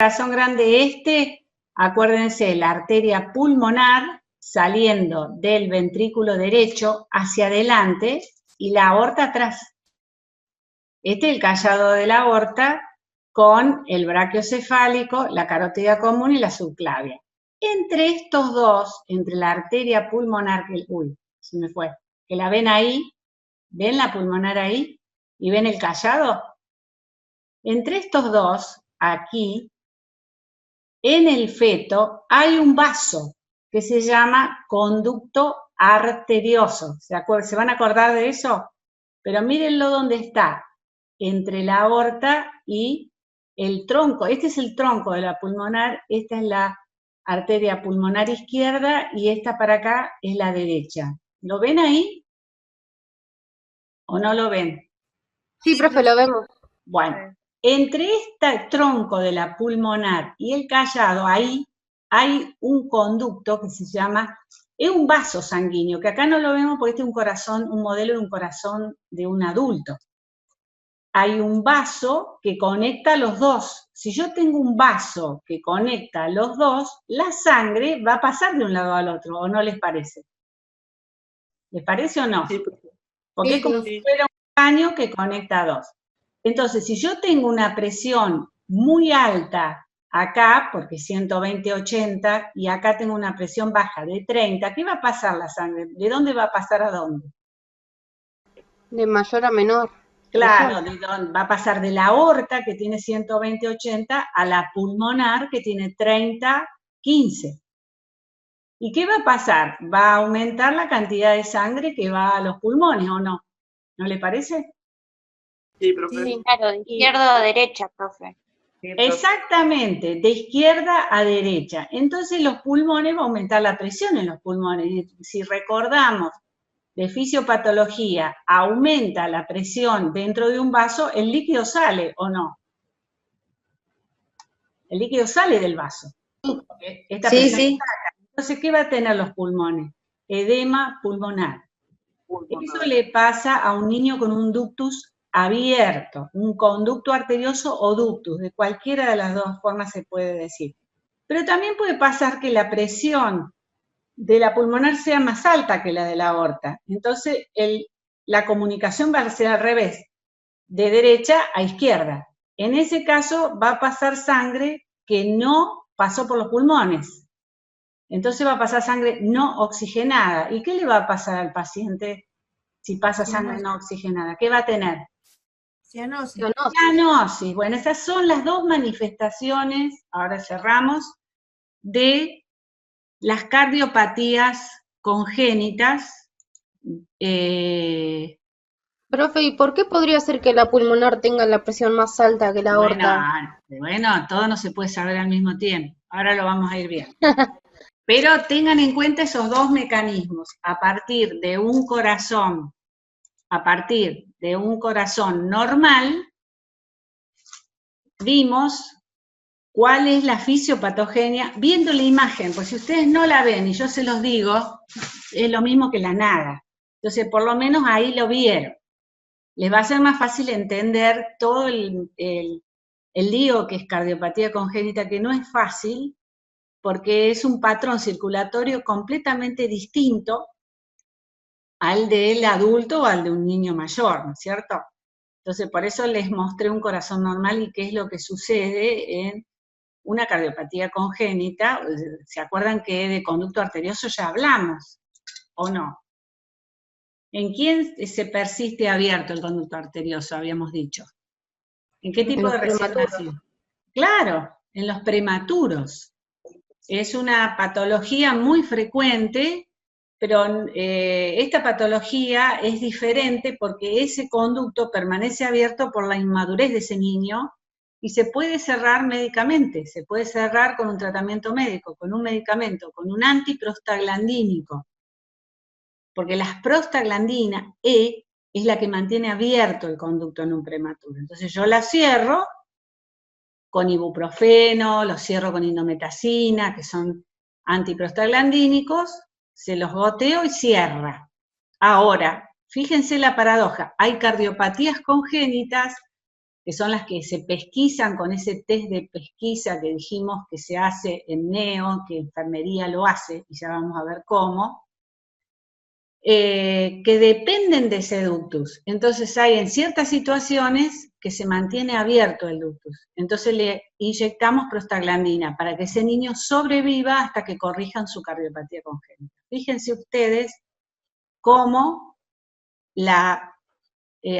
Corazón grande acuérdense, la arteria pulmonar saliendo del ventrículo derecho hacia adelante y la aorta atrás. Este es el callado de la aorta con el brachiocefálico, la carótida común y la subclavia. Entre estos dos, entre la arteria pulmonar, se me fue, que la ven ahí, ven la pulmonar ahí y ven el callado. Entre estos dos, aquí, en el feto hay un vaso que se llama conducto arterioso. ¿Se van a acordar de eso? Pero mírenlo dónde está, entre la aorta y el tronco. Este es el tronco de la pulmonar, esta es la arteria pulmonar izquierda y esta para acá es la derecha. ¿Lo ven ahí? ¿O no lo ven? Sí, profe, lo vemos. Bueno, entre este tronco de la pulmonar y el callado, ahí hay un conducto que se llama, es un vaso sanguíneo, que acá no lo vemos porque este es un corazón, un modelo de un corazón de un adulto. Hay un vaso que conecta a los dos. Si yo tengo un vaso que conecta a los dos, la sangre va a pasar de un lado al otro, ¿o no les parece? ¿Les parece o no? Sí, porque es como si fuera un caño que conecta a dos. Entonces, si yo tengo una presión muy alta acá, porque 120/80, y acá tengo una presión baja de 30, ¿qué va a pasar la sangre? ¿De dónde va a pasar a dónde? De mayor a menor. Claro, va a pasar de la aorta, que tiene 120/80, a la pulmonar, que tiene 30/15. ¿Y qué va a pasar? Va a aumentar la cantidad de sangre que va a los pulmones, ¿o no? ¿No le parece? Sí, profe. Sí, claro, de izquierda a derecha, profe. Exactamente, de izquierda a derecha. Entonces los pulmones, va a aumentar la presión en los pulmones. Y si recordamos de fisiopatología, aumenta la presión dentro de un vaso, el líquido sale, ¿o no? El líquido sale del vaso. Esta presión saca. Entonces, ¿qué va a tener los pulmones? Edema pulmonar. Eso le pasa a un niño con un ductus abierto, un conducto arterioso o ductus, de cualquiera de las dos formas se puede decir. Pero también puede pasar que la presión de la pulmonar sea más alta que la de la aorta. Entonces, la comunicación va a ser al revés, de derecha a izquierda. En ese caso, va a pasar sangre que no pasó por los pulmones. Entonces va a pasar sangre no oxigenada. ¿Y qué le va a pasar al paciente si pasa sangre no oxigenada? ¿Qué va a tener? Cianosis. Cianosis. Bueno, esas son las dos manifestaciones, ahora cerramos, de las cardiopatías congénitas. Profe, ¿y por qué podría ser que la pulmonar tenga la presión más alta que la aorta? Bueno, todo no se puede saber al mismo tiempo. Ahora lo vamos a ir viendo. Pero tengan en cuenta esos dos mecanismos. A partir de un corazón normal, vimos cuál es la fisiopatogenia, viendo la imagen, pues si ustedes no la ven y yo se los digo, es lo mismo que la nada. Entonces, por lo menos ahí lo vieron. Les va a ser más fácil entender todo el lío que es cardiopatía congénita, que no es fácil, porque es un patrón circulatorio completamente distinto al del adulto o al de un niño mayor, ¿no es cierto? Entonces, por eso les mostré un corazón normal y qué es lo que sucede en una cardiopatía congénita. ¿Se acuerdan que de conducto arterioso ya hablamos? ¿O no? ¿En quién se persiste abierto el conducto arterioso, habíamos dicho? ¿En qué tipo de recién nacido? Claro, en los prematuros. Es una patología muy frecuente, pero esta patología es diferente porque ese conducto permanece abierto por la inmadurez de ese niño y se puede cerrar médicamente, se puede cerrar con un tratamiento médico, con un medicamento, con un antiprostaglandínico, porque la prostaglandina E es la que mantiene abierto el conducto en un prematuro. Entonces yo la cierro con ibuprofeno, los cierro con indometacina, que son antiprostaglandínicos, se los goteo y cierra. Ahora, fíjense la paradoja, hay cardiopatías congénitas que son las que se pesquisan con ese test de pesquisa que dijimos que se hace en NEO, que enfermería lo hace, y ya vamos a ver cómo, que dependen de ese ductus. Entonces hay en ciertas situaciones que se mantiene abierto el ductus. Entonces le inyectamos prostaglandina para que ese niño sobreviva hasta que corrijan su cardiopatía congénita. Fíjense ustedes cómo la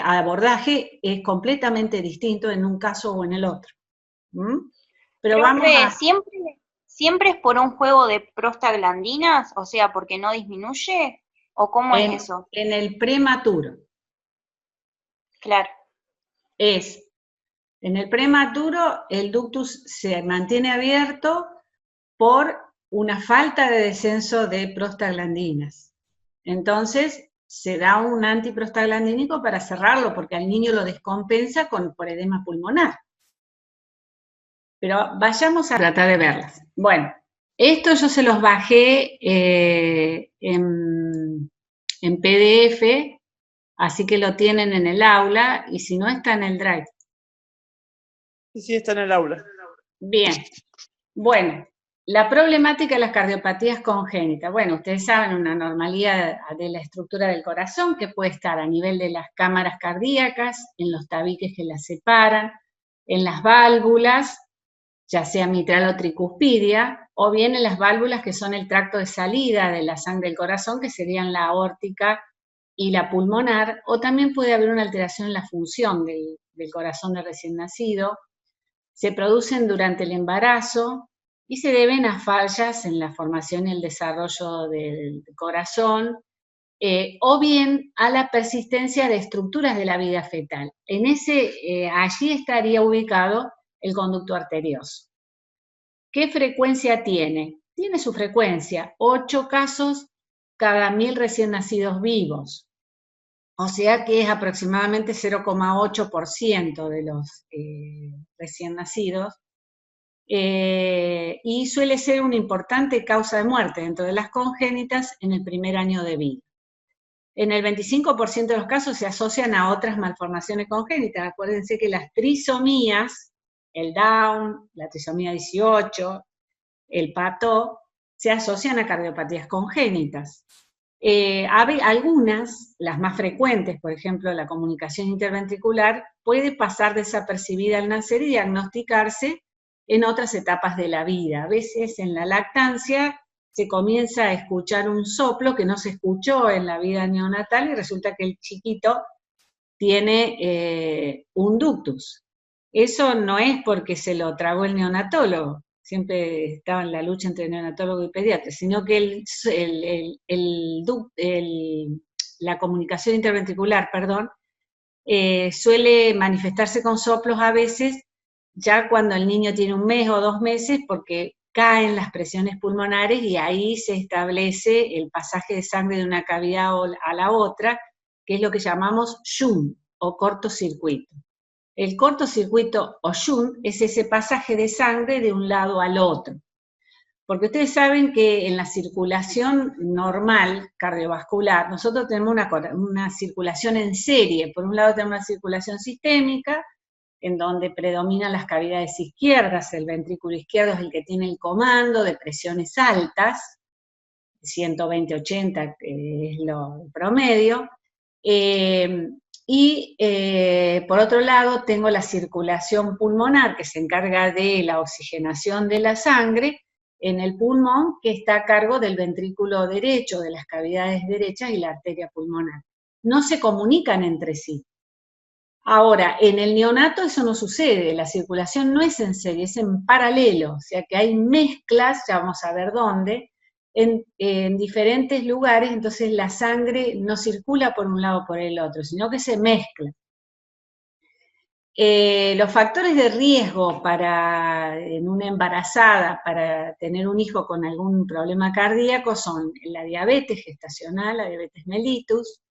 abordaje es completamente distinto en un caso o en el otro. Pero vamos a... ¿Siempre es por un juego de prostaglandinas? O sea, porque no disminuye, ¿o cómo es eso? En el prematuro. Claro. En el prematuro el ductus se mantiene abierto por una falta de descenso de prostaglandinas. Entonces, se da un antiprostaglandínico para cerrarlo, porque al niño lo descompensa por edema pulmonar. Pero vayamos a tratar de verlas. Bueno, esto yo se los bajé en PDF, así que lo tienen en el aula, y si no está en el Drive. Sí, está en el aula. Bien. Bueno, la problemática de las cardiopatías congénitas. Bueno, ustedes saben, una anormalidad de la estructura del corazón que puede estar a nivel de las cámaras cardíacas, en los tabiques que las separan, en las válvulas, ya sea mitral o tricuspidia, o bien en las válvulas que son el tracto de salida de la sangre del corazón, que serían la aórtica y la pulmonar, o también puede haber una alteración en la función del corazón del recién nacido. Se producen durante el embarazo y se deben a fallas en la formación y el desarrollo del corazón, o bien a la persistencia de estructuras de la vida fetal. Allí estaría ubicado el conducto arterioso. ¿Qué frecuencia tiene? Tiene su frecuencia, 8 casos cada 1000 recién nacidos vivos. O sea que es aproximadamente 0,8% de los recién nacidos, y suele ser una importante causa de muerte dentro de las congénitas en el primer año de vida. En el 25% de los casos se asocian a otras malformaciones congénitas. Acuérdense que las trisomías, el Down, la trisomía 18, el PATO, se asocian a cardiopatías congénitas. Algunas, las más frecuentes, por ejemplo, la comunicación interventricular, puede pasar desapercibida al nacer y diagnosticarse en otras etapas de la vida. A veces en la lactancia se comienza a escuchar un soplo que no se escuchó en la vida neonatal y resulta que el chiquito tiene un ductus. Eso no es porque se lo tragó el neonatólogo, siempre estaba en la lucha entre neonatólogo y pediatra, sino que la comunicación interventricular, suele manifestarse con soplos a veces, ya cuando el niño tiene 1 mes o 2 meses, porque caen las presiones pulmonares y ahí se establece el pasaje de sangre de una cavidad a la otra, que es lo que llamamos shunt o cortocircuito. El cortocircuito o shunt es ese pasaje de sangre de un lado al otro. Porque ustedes saben que en la circulación normal cardiovascular, nosotros tenemos una circulación en serie. Por un lado tenemos una circulación sistémica, en donde predominan las cavidades izquierdas, el ventrículo izquierdo es el que tiene el comando de presiones altas, 120-80 es lo promedio, por otro lado tengo la circulación pulmonar que se encarga de la oxigenación de la sangre en el pulmón, que está a cargo del ventrículo derecho, de las cavidades derechas y la arteria pulmonar. No se comunican entre sí. Ahora, en el neonato eso no sucede, la circulación no es en serie, es en paralelo, o sea que hay mezclas, ya vamos a ver dónde, en diferentes lugares, entonces la sangre no circula por un lado o por el otro, sino que se mezcla. Los factores de riesgo en una embarazada para tener un hijo con algún problema cardíaco son la diabetes gestacional, la diabetes mellitus,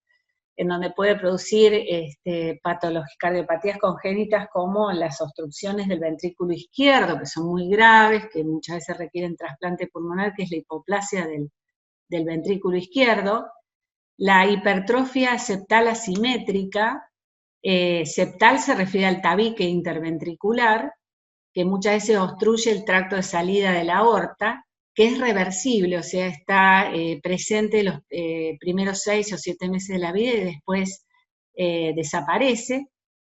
en donde puede producir cardiopatías congénitas como las obstrucciones del ventrículo izquierdo, que son muy graves, que muchas veces requieren trasplante pulmonar, que es la hipoplasia del ventrículo izquierdo, la hipertrofia septal asimétrica, Septal se refiere al tabique interventricular, que muchas veces obstruye el tracto de salida de la aorta, que es reversible, o sea, está presente los primeros 6 o 7 meses de la vida y después desaparece.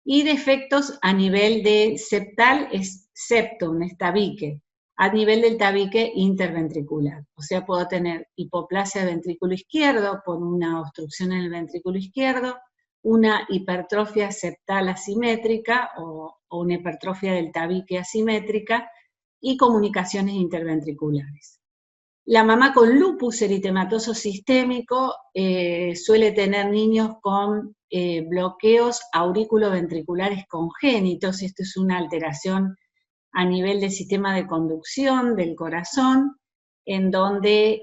Y defectos a nivel de septal es septum, es tabique, a nivel del tabique interventricular. O sea, puedo tener hipoplasia del ventrículo izquierdo por una obstrucción en el ventrículo izquierdo, una hipertrofia septal asimétrica o una hipertrofia del tabique asimétrica y comunicaciones interventriculares. La mamá con lupus eritematoso sistémico suele tener niños con bloqueos auriculoventriculares congénitos. Esto es una alteración a nivel del sistema de conducción del corazón, en donde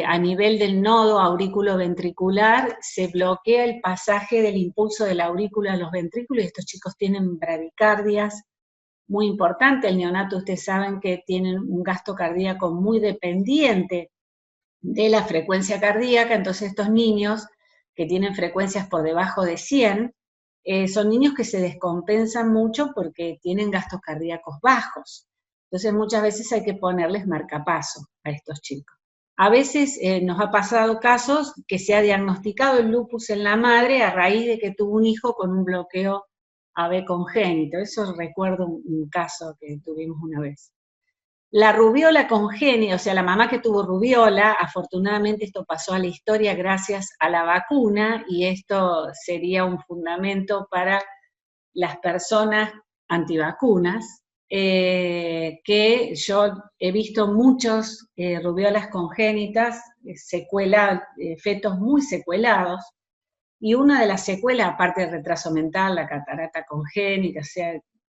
a nivel del nodo aurículo-ventricular se bloquea el pasaje del impulso de la aurícula a los ventrículos, y estos chicos tienen bradicardias muy importantes. El neonato, ustedes saben que tienen un gasto cardíaco muy dependiente de la frecuencia cardíaca, entonces estos niños que tienen frecuencias por debajo de 100, son niños que se descompensan mucho porque tienen gastos cardíacos bajos. Entonces muchas veces hay que ponerles marcapaso a estos chicos. A veces nos ha pasado casos que se ha diagnosticado el lupus en la madre a raíz de que tuvo un hijo con un bloqueo AB congénito. Eso recuerdo un caso que tuvimos una vez. La rubiola congénita, o sea, la mamá que tuvo rubiola, afortunadamente esto pasó a la historia gracias a la vacuna, y esto sería un fundamento para las personas antivacunas, que yo he visto muchos rubiolas congénitas, fetos muy secuelados, y una de las secuelas, aparte del retraso mental, la catarata congénita, o sea,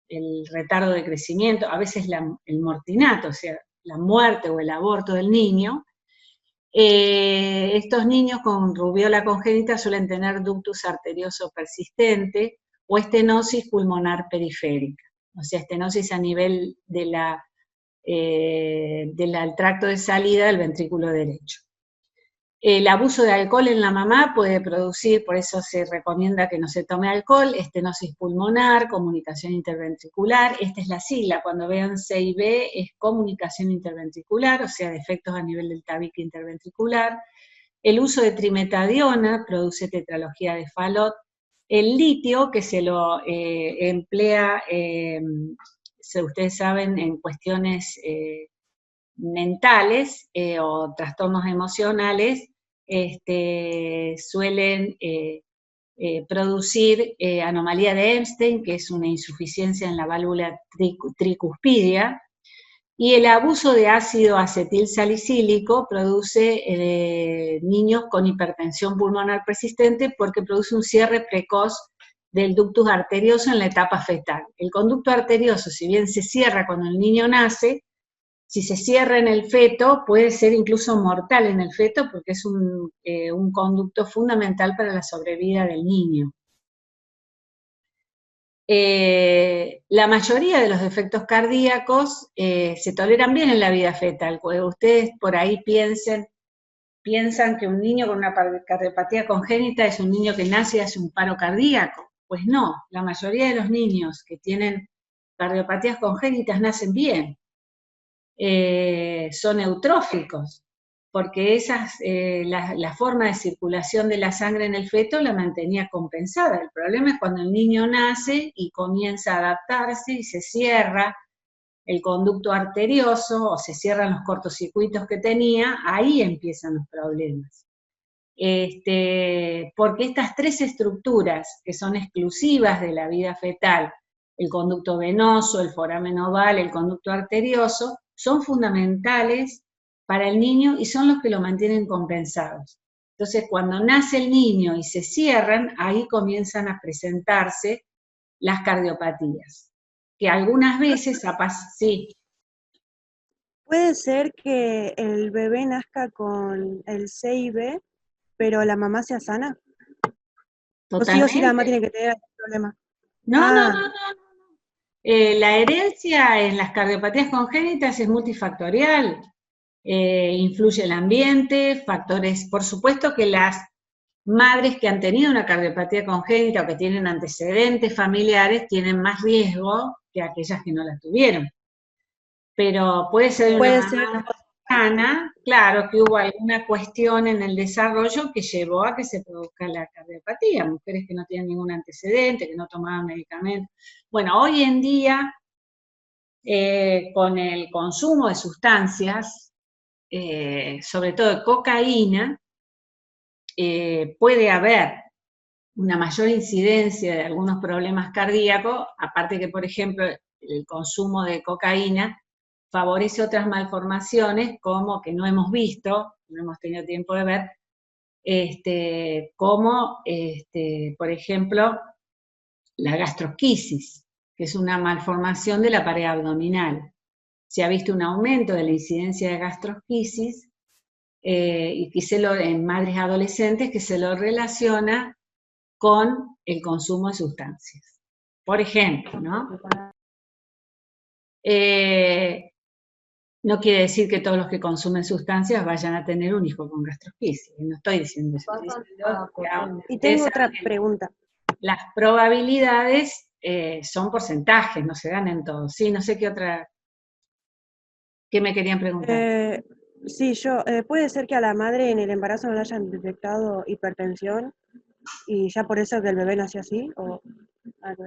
el retardo de crecimiento, a veces el mortinato, o sea, la muerte o el aborto del niño, estos niños con rubiola congénita suelen tener ductus arterioso persistente o estenosis pulmonar periférica, o sea, estenosis a nivel del tracto de salida del ventrículo derecho. El abuso de alcohol en la mamá puede producir, por eso se recomienda que no se tome alcohol, estenosis pulmonar, comunicación interventricular. Esta es la sigla, cuando vean CIB es comunicación interventricular, o sea, defectos a nivel del tabique interventricular. El uso de trimetadiona produce tetralogía de Fallot. El litio, que se lo emplea, ustedes saben, en cuestiones mentales o trastornos emocionales, suelen producir anomalía de Epstein, que es una insuficiencia en la válvula tricuspidia, y el abuso de ácido acetil salicílico produce niños con hipertensión pulmonar persistente porque produce un cierre precoz del ductus arterioso en la etapa fetal. El conducto arterioso, si bien se cierra cuando el niño nace, si se cierra en el feto, puede ser incluso mortal en el feto porque es un conducto fundamental para la sobrevida del niño. La mayoría de los defectos cardíacos se toleran bien en la vida fetal. Ustedes por ahí piensan que un niño con una cardiopatía congénita es un niño que nace y hace un paro cardíaco. Pues no, la mayoría de los niños que tienen cardiopatías congénitas nacen bien. Son eutróficos, porque la forma de circulación de la sangre en el feto la mantenía compensada. El problema es cuando el niño nace y comienza a adaptarse y se cierra el conducto arterioso o se cierran los cortocircuitos que tenía, ahí empiezan los problemas. Porque estas tres estructuras que son exclusivas de la vida fetal, el conducto venoso, el foramen oval, el conducto arterioso, son fundamentales para el niño y son los que lo mantienen compensados. Entonces, cuando nace el niño y se cierran, ahí comienzan a presentarse las cardiopatías, que algunas veces sí. Puede ser que el bebé nazca con el CIB, pero la mamá sea sana. Totalmente. O sí la mamá tiene que tener algún problema. No. La herencia en las cardiopatías congénitas es multifactorial. Influye el ambiente, factores, por supuesto que madres que han tenido una cardiopatía congénita o que tienen antecedentes familiares tienen más riesgo que aquellas que no la tuvieron. Pero puede ser una mamá sana, claro, que hubo alguna cuestión en el desarrollo que llevó a que se produzca la cardiopatía. Mujeres que no tienen ningún antecedente, que no tomaban medicamentos. Bueno, hoy en día, con el consumo de sustancias, sobre todo de cocaína, puede haber una mayor incidencia de algunos problemas cardíacos, aparte que, por ejemplo, el consumo de cocaína favorece otras malformaciones, como que no hemos visto, no hemos tenido tiempo de ver, como, por ejemplo, la gastrosquisis, que es una malformación de la pared abdominal. Se ha visto un aumento de la incidencia de gastrosquisis, y en madres adolescentes, que se lo relaciona con el consumo de sustancias. Por ejemplo, ¿no? No quiere decir que todos los que consumen sustancias vayan a tener un hijo con gastrosquisis. No estoy diciendo eso. Y tengo otra pregunta. Las probabilidades son porcentajes, no se dan en todo. Sí, no sé ¿qué me querían preguntar? Sí, puede ser que a la madre en el embarazo no le hayan detectado hipertensión y ya por eso que el bebé nació así, o algo.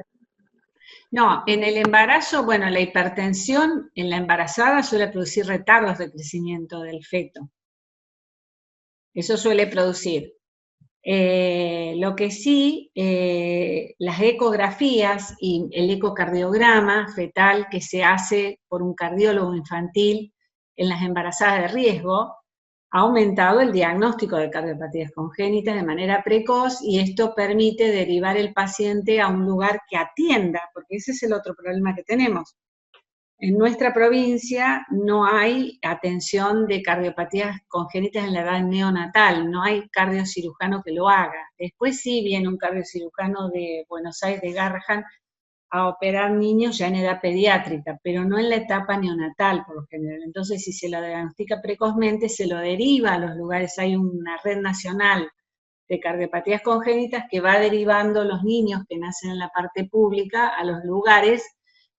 No, en el embarazo, bueno, la hipertensión en la embarazada suele producir retardos de crecimiento del feto. Eso suele producir. Lo que sí, las ecografías y el ecocardiograma fetal que se hace por un cardiólogo infantil en las embarazadas de riesgo, ha aumentado el diagnóstico de cardiopatías congénitas de manera precoz, y esto permite derivar el paciente a un lugar que atienda, porque ese es el otro problema que tenemos. En nuestra provincia no hay atención de cardiopatías congénitas en la edad neonatal, no hay cardiocirujano que lo haga. Después sí viene un cardiocirujano de Buenos Aires, de Garrahan, a operar niños ya en edad pediátrica, pero no en la etapa neonatal por lo general. Entonces, si se lo diagnostica precozmente, se lo deriva a los lugares. Hay una red nacional de cardiopatías congénitas que va derivando los niños que nacen en la parte pública a los lugares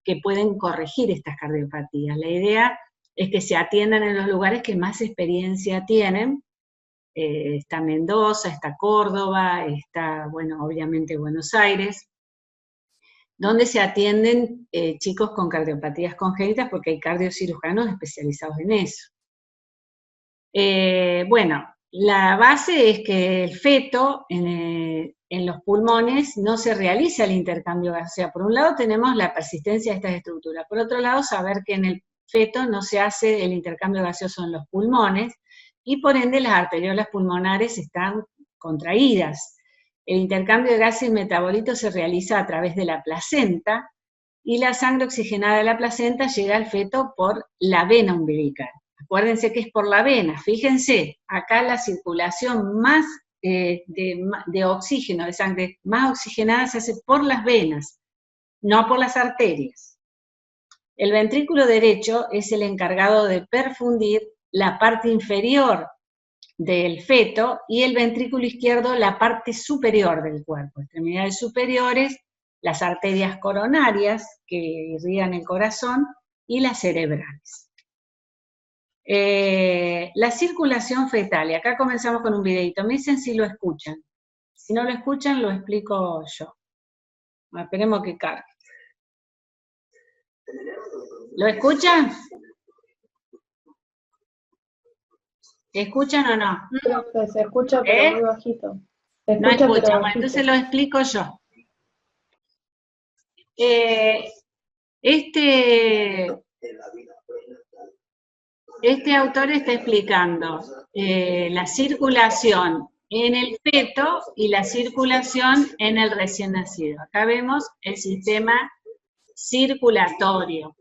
que pueden corregir estas cardiopatías. La idea es que se atiendan en los lugares que más experiencia tienen. Está Mendoza, está Córdoba, está, bueno, obviamente Buenos Aires, donde se atienden chicos con cardiopatías congénitas, porque hay cardiocirujanos especializados en eso. Bueno, la base es que el feto en los pulmones no se realiza el intercambio gaseoso. O sea, por un lado tenemos la persistencia de estas estructuras, por otro lado saber que en el feto no se hace el intercambio gaseoso en los pulmones, y por ende las arteriolas pulmonares están contraídas. El intercambio de gases y metabolitos se realiza a través de la placenta, y la sangre oxigenada de la placenta llega al feto por la vena umbilical. Acuérdense que es por la vena. Fíjense, acá la circulación más de oxígeno, de sangre más oxigenada, se hace por las venas, no por las arterias. El ventrículo derecho es el encargado de perfundir la parte inferior del feto, y el ventrículo izquierdo la parte superior del cuerpo, extremidades superiores, las arterias coronarias que irrigan el corazón, y las cerebrales. La circulación fetal, y acá comenzamos con un videito, me dicen si lo escuchan. Si no lo escuchan, lo explico yo. Esperemos que cargue. ¿Lo escuchan? ¿Escuchan o no? Profe, se escucha pero muy bajito. No escuchan, bueno, entonces lo explico yo. Este autor está explicando la circulación en el feto y la circulación en el recién nacido. Acá vemos el sistema circulatorio,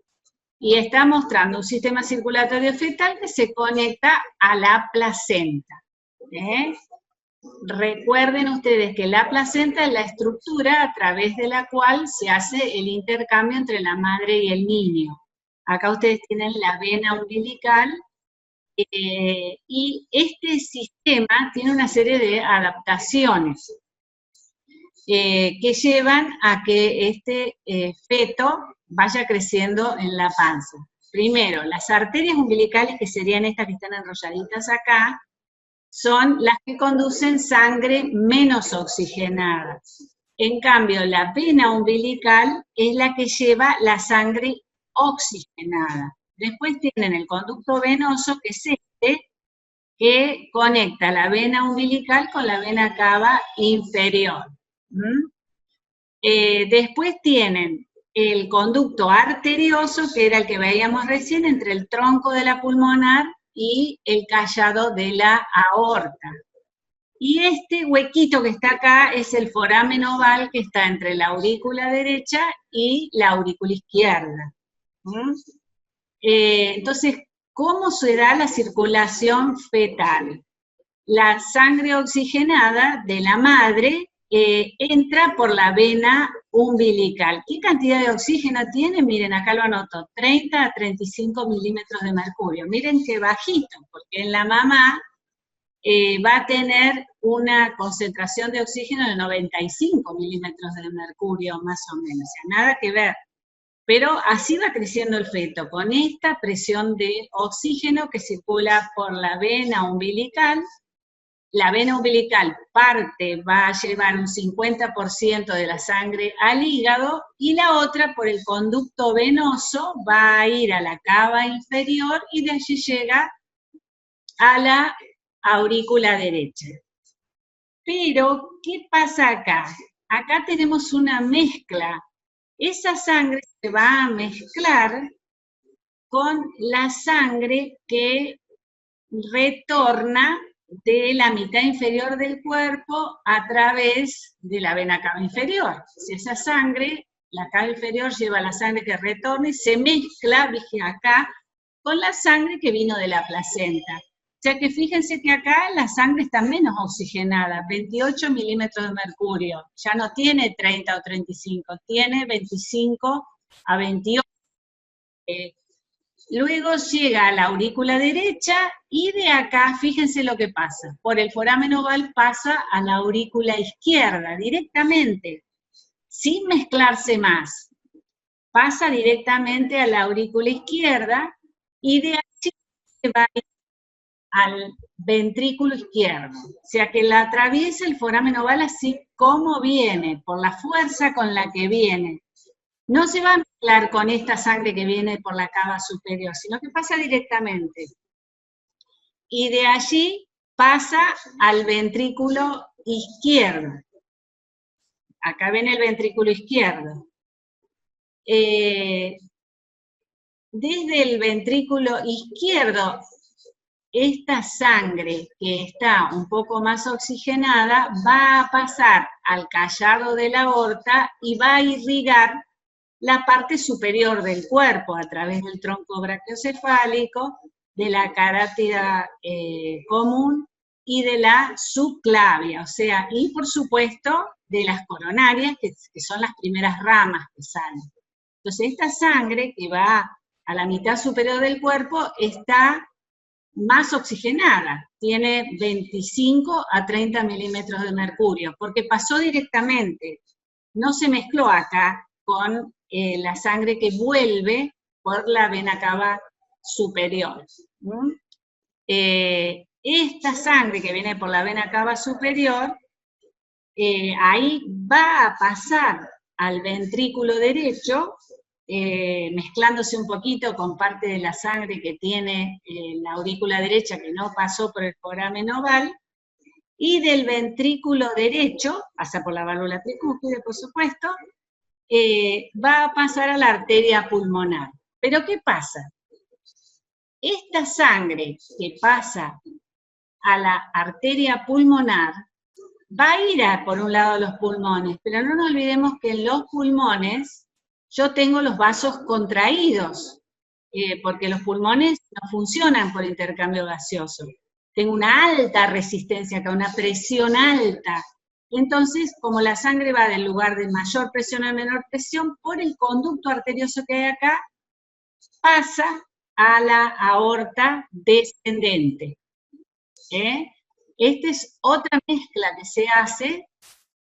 y está mostrando un sistema circulatorio fetal que se conecta a la placenta. Recuerden ustedes que la placenta es la estructura a través de la cual se hace el intercambio entre la madre y el niño. Acá ustedes tienen la vena umbilical, Y este sistema tiene una serie de adaptaciones que llevan a que este feto vaya creciendo en la panza. Primero, las arterias umbilicales, que serían estas que están enrolladitas acá, son las que conducen sangre menos oxigenada. En cambio, la vena umbilical es la que lleva la sangre oxigenada. Después tienen el conducto venoso, que es este, que conecta la vena umbilical con la vena cava inferior. Después tienen el conducto arterioso, que era el que veíamos recién, entre el tronco de la pulmonar y el callado de la aorta. Y este huequito que está acá es el foramen oval, que está entre la aurícula derecha y la aurícula izquierda. Entonces, ¿cómo se da la circulación fetal? La sangre oxigenada de la madre entra por la vena umbilical. ¿Qué cantidad de oxígeno tiene? Miren, acá lo anoto, 30 a 35 milímetros de mercurio. Miren qué bajito, porque en la mamá va a tener una concentración de oxígeno de 95 milímetros de mercurio, más o menos. O sea, nada que ver. Pero así va creciendo el feto, con esta presión de oxígeno que circula por la vena umbilical. La vena umbilical va a llevar un 50% de la sangre al hígado, y la otra, por el conducto venoso, va a ir a la cava inferior y de allí llega a la aurícula derecha. Pero, ¿qué pasa acá? Acá tenemos una mezcla. Esa sangre se va a mezclar con la sangre que retorna de la mitad inferior del cuerpo a través de la vena cava inferior. Si esa sangre, la cava inferior lleva la sangre que retorna y se mezcla, dije acá, con la sangre que vino de la placenta. O sea que fíjense que acá la sangre está menos oxigenada, 28 milímetros de mercurio. Ya no tiene 30 o 35, tiene 25 a 28. Luego llega a la aurícula derecha y de acá, fíjense lo que pasa. Por el foramen oval pasa a la aurícula izquierda directamente, sin mezclarse más. Pasa directamente a la aurícula izquierda y de allí se va al ventrículo izquierdo. O sea que la atraviesa el foramen oval así como viene, por la fuerza con la que viene. No se va a mezclar con esta sangre que viene por la cava superior, sino que pasa directamente. Y de allí pasa al ventrículo izquierdo. Acá viene el ventrículo izquierdo. Desde el ventrículo izquierdo, esta sangre que está un poco más oxigenada va a pasar al callado de la aorta y va a irrigar la parte superior del cuerpo a través del tronco brachiocefálico, de la carátida común y de la subclavia, o sea, y por supuesto de las coronarias, que son las primeras ramas que salen. Entonces esta sangre que va a la mitad superior del cuerpo está más oxigenada, tiene 25 a 30 milímetros de mercurio, porque pasó directamente, no se mezcló acá con la sangre que vuelve por la vena cava superior. Esta sangre que viene por la vena cava superior, ahí va a pasar al ventrículo derecho, mezclándose un poquito con parte de la sangre que tiene la aurícula derecha que no pasó por el foramen oval, y del ventrículo derecho, pasa por la válvula tricúspide, por supuesto, va a pasar a la arteria pulmonar. ¿Pero qué pasa? Esta sangre que pasa a la arteria pulmonar va a ir por un lado a los pulmones, pero no nos olvidemos que en los pulmones yo tengo los vasos contraídos, porque los pulmones no funcionan por intercambio gaseoso. Tengo una alta resistencia acá, una presión alta. Entonces, como la sangre va del lugar de mayor presión a menor presión, por el conducto arterioso que hay acá, pasa a la aorta descendente. Esta es otra mezcla que se hace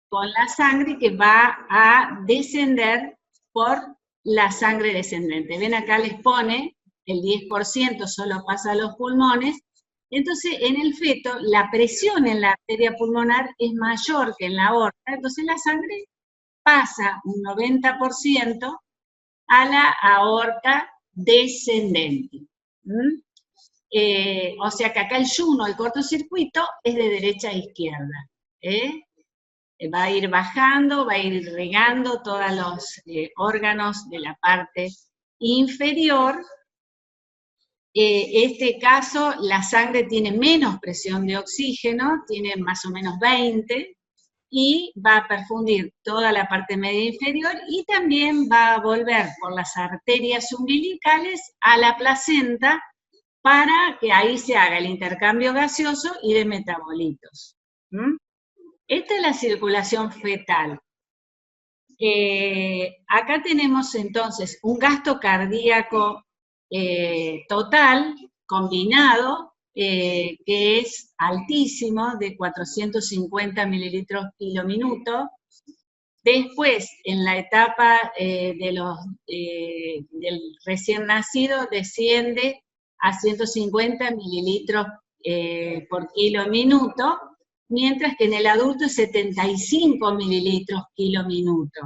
con la sangre que va a descender por la sangre descendente. Ven acá les pone, el 10% solo pasa a los pulmones, entonces en el feto la presión en la arteria pulmonar es mayor que en la aorta, entonces la sangre pasa un 90% a la aorta descendente. O sea que acá el yuno, el cortocircuito, es de derecha a izquierda. Va a ir bajando, va a ir regando todos los órganos de la parte inferior. Este caso, la sangre tiene menos presión de oxígeno, tiene más o menos 20, y va a perfundir toda la parte media inferior, y también va a volver por las arterias umbilicales a la placenta, para que ahí se haga el intercambio gaseoso y de metabolitos. Esta es la circulación fetal. Acá tenemos entonces un gasto cardíaco total, combinado, que es altísimo, de 450 mililitros kilómetro. Después, en la etapa del recién nacido, desciende a 150 mililitros por kilo minuto, mientras que en el adulto es 75 mililitros kilo minuto.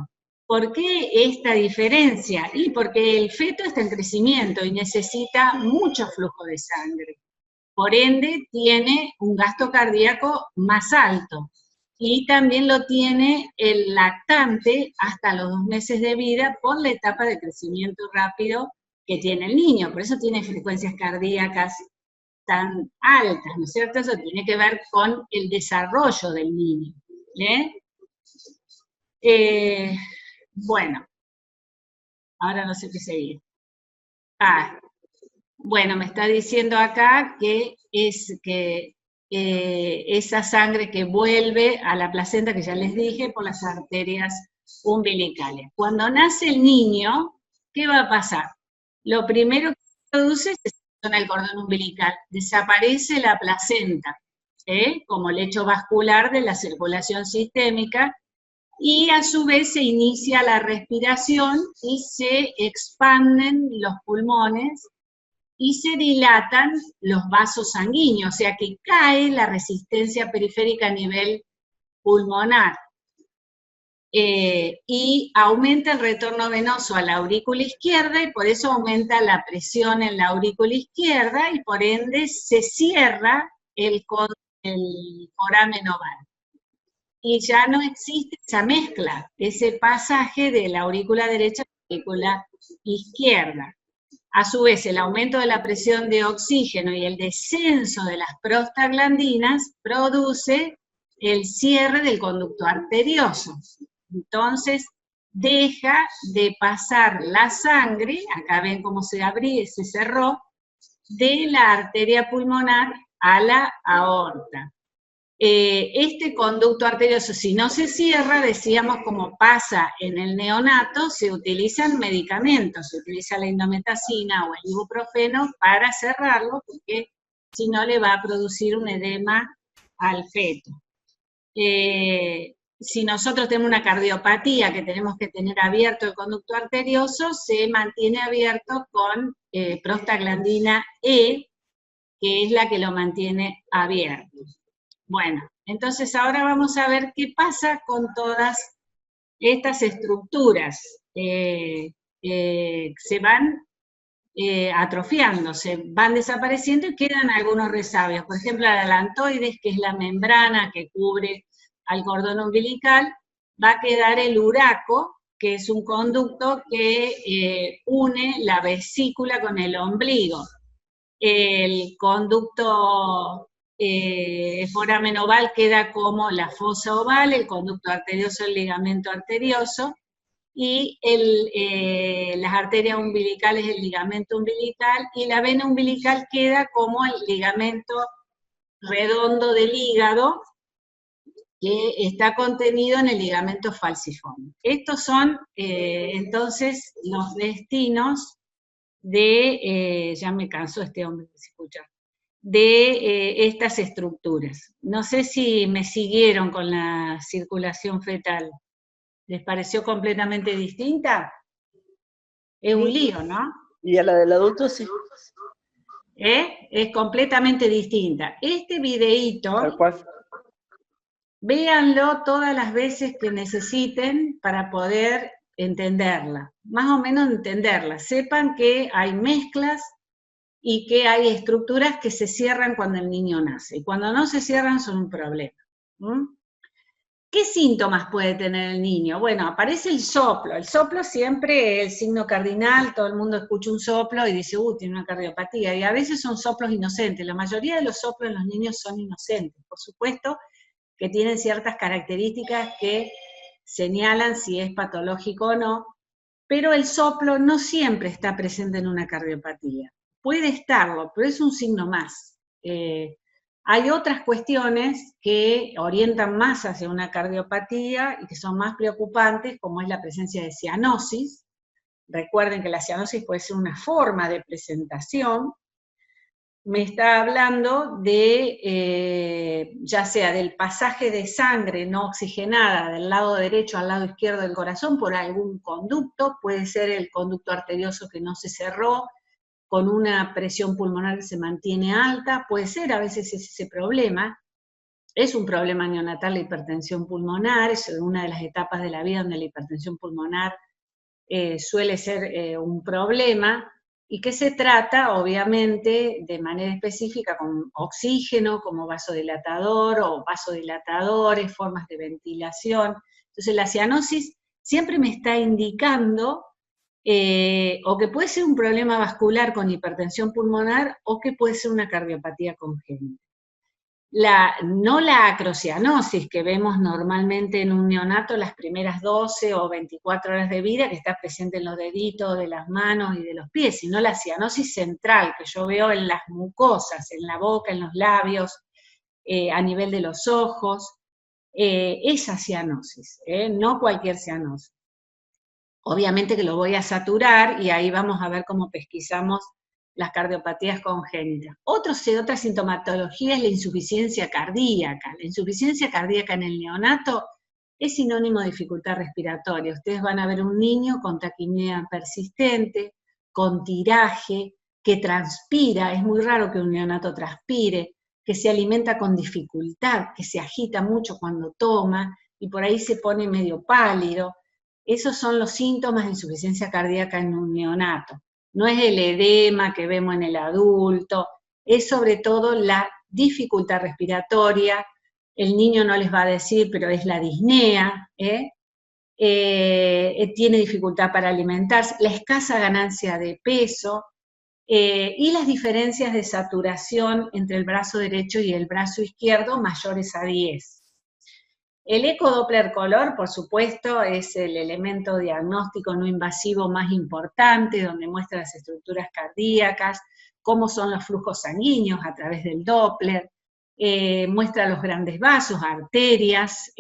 ¿Por qué esta diferencia? Y porque el feto está en crecimiento y necesita mucho flujo de sangre. Por ende, tiene un gasto cardíaco más alto. Y también lo tiene el lactante hasta los 2 meses de vida por la etapa de crecimiento rápido que tiene el niño. Por eso tiene frecuencias cardíacas tan altas, ¿no es cierto? Eso tiene que ver con el desarrollo del niño. Bueno, ahora no sé qué seguir. Bueno, me está diciendo acá que es que esa sangre que vuelve a la placenta, que ya les dije, por las arterias umbilicales. Cuando nace el niño, ¿qué va a pasar? Lo primero que se produce es el cordón umbilical, desaparece la placenta, como lecho vascular de la circulación sistémica, y a su vez se inicia la respiración y se expanden los pulmones y se dilatan los vasos sanguíneos, o sea que cae la resistencia periférica a nivel pulmonar. Y aumenta el retorno venoso a la aurícula izquierda, y por eso aumenta la presión en la aurícula izquierda, y por ende se cierra el foramen oval. Y ya no existe esa mezcla, ese pasaje de la aurícula derecha a la aurícula izquierda. A su vez, el aumento de la presión de oxígeno y el descenso de las prostaglandinas produce el cierre del conducto arterioso. Entonces, deja de pasar la sangre, acá ven cómo se abrió, se cerró, de la arteria pulmonar a la aorta. Este conducto arterioso, si no se cierra, decíamos, como pasa en el neonato, se utilizan medicamentos, se utiliza la indometacina o el ibuprofeno para cerrarlo, porque si no le va a producir un edema al feto. Si nosotros tenemos una cardiopatía que tenemos que tener abierto el conducto arterioso, se mantiene abierto con prostaglandina E, que es la que lo mantiene abierto. Bueno, entonces ahora vamos a ver qué pasa con todas estas estructuras. Se van atrofiando, se van desapareciendo y quedan algunos resabios. Por ejemplo, la alantoides, que es la membrana que cubre al cordón umbilical, va a quedar el uraco, que es un conducto que une la vesícula con el ombligo. El conducto foramen oval queda como la fosa oval, el conducto arterioso, el ligamento arterioso, y las arterias umbilicales, el ligamento umbilical, y la vena umbilical queda como el ligamento redondo del hígado, que está contenido en el ligamento falciforme. Estos son entonces los destinos de, ya me cansó este hombre que se escucha, de estas estructuras. No sé si me siguieron con la circulación fetal. ¿Les pareció completamente distinta? Es un lío, ¿no? Y a la del adulto sí. Es completamente distinta. Este videíto, Tal cual. véanlo todas las veces que necesiten para poder entenderla, más o menos entenderla. Sepan que hay mezclas y que hay estructuras que se cierran cuando el niño nace, y cuando no se cierran son un problema. ¿Qué síntomas puede tener el niño? Bueno, aparece el soplo siempre es el signo cardinal, todo el mundo escucha un soplo y dice, tiene una cardiopatía, y a veces son soplos inocentes, la mayoría de los soplos en los niños son inocentes, por supuesto que tienen ciertas características que señalan si es patológico o no, pero el soplo no siempre está presente en una cardiopatía. Puede estarlo, pero es un signo más. Hay otras cuestiones que orientan más hacia una cardiopatía y que son más preocupantes, como es la presencia de cianosis. Recuerden que la cianosis puede ser una forma de presentación. Me está hablando de, ya sea del pasaje de sangre no oxigenada del lado derecho al lado izquierdo del corazón por algún conducto, puede ser el conducto arterioso que no se cerró, con una presión pulmonar que se mantiene alta, puede ser a veces ese problema. Es un problema neonatal la hipertensión pulmonar, es una de las etapas de la vida donde la hipertensión pulmonar suele ser un problema, y que se trata, obviamente, de manera específica con oxígeno como vasodilatador o vasodilatadores, formas de ventilación. Entonces la cianosis siempre me está indicando o que puede ser un problema vascular con hipertensión pulmonar o que puede ser una cardiopatía congénita. No la acrocianosis que vemos normalmente en un neonato las primeras 12 o 24 horas de vida, que está presente en los deditos de las manos y de los pies, sino la cianosis central, que yo veo en las mucosas, en la boca, en los labios, a nivel de los ojos, esa cianosis, no cualquier cianosis. Obviamente que lo voy a saturar y ahí vamos a ver cómo pesquisamos las cardiopatías congénitas. Otra sintomatología es la insuficiencia cardíaca. La insuficiencia cardíaca en el neonato es sinónimo de dificultad respiratoria. Ustedes van a ver un niño con taquipnea persistente, con tiraje, que transpira, es muy raro que un neonato transpire, que se alimenta con dificultad, que se agita mucho cuando toma, y por ahí se pone medio pálido. Esos son los síntomas de insuficiencia cardíaca en un neonato. No es el edema que vemos en el adulto, es sobre todo la dificultad respiratoria. El niño no les va a decir, pero es la disnea, tiene dificultad para alimentarse, la escasa ganancia de peso, y las diferencias de saturación entre el brazo derecho y el brazo izquierdo mayores a 10. El ecodoppler color, por supuesto, es el elemento diagnóstico no invasivo más importante, donde muestra las estructuras cardíacas, cómo son los flujos sanguíneos a través del Doppler, muestra los grandes vasos, arterias,